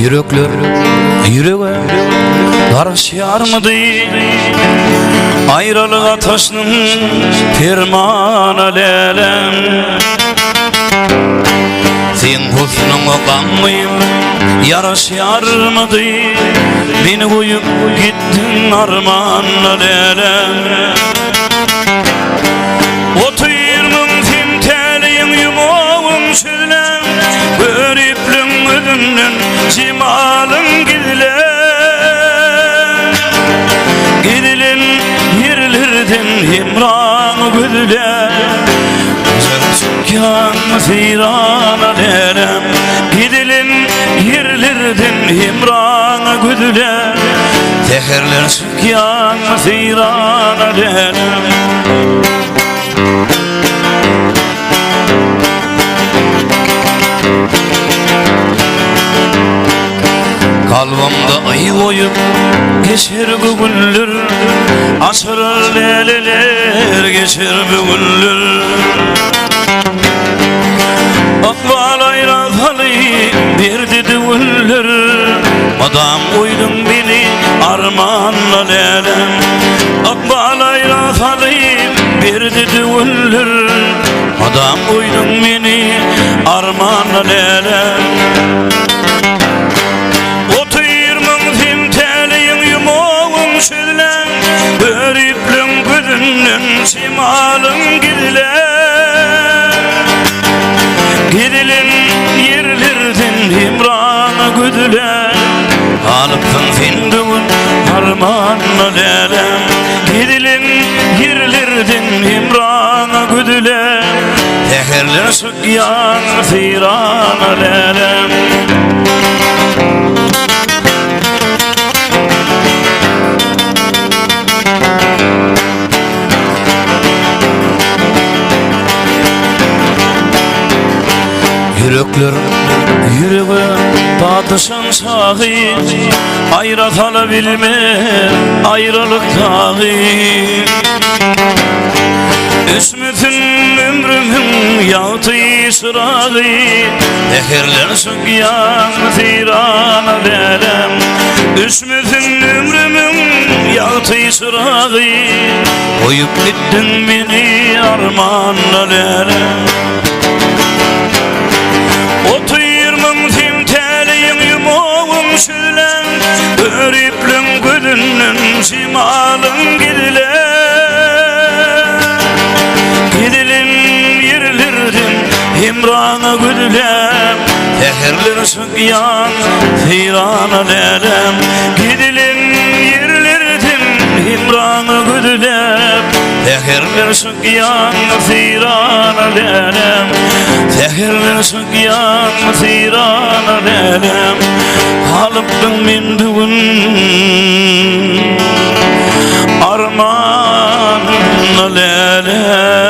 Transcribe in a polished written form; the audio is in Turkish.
Yürekler yüreğe karışarmıdı, ayrılık ateşinin fermanı lelem. Sen husnuna kanmayım yaraşarmıdı, beni koyup gittin armanı lelem. 30 timteliğin yumağın şölen, görüplün ödünden cimalın gidilen. Gidilen yerlerden himranı güdülen, Sükkan seyranı lelem. Gidilen yerlerden himranı güdülen, Seherler sükkan seyranı lelem. Kalbimde ay koyup geçer bu günler, asır leyleler geçer bu günler. Akbal ayrafalı verdi düğünler, madam uydun beni armanla lelem. Akbal ayrafalı verdi düğünler, madam uydun beni armanla lelem. Şölen, görüplün gözünden simalın gidilen. Gidilen yerlerden himranı güdülen, alıptın findüğün harmanı lelem. Gidilen yerlerden himranı güdülen, Seherler sükkan seyranı lelem. Yürekler yüreğe batışan sağı, ayratalı bilme ayrılık dağı. Üsmütün ömrümün yağtı sırağı, Seherler sükkan seyranı lelem. Üsmütün ömrümün yağtı sırağı, koyup gittin beni armanla lelem. 30 timteliğin yumağın şölen, görüplün gözünden simalın gidilen. Gidilen yerlerden himranı güdülen, Seherler sükkan seyranı lelem. Gidilen yerlerden himranı güdülen, Seherler sükkan seyranı lelem. Seherler sükkan seyranı lelem. Alıptın minduğun armanı lelem.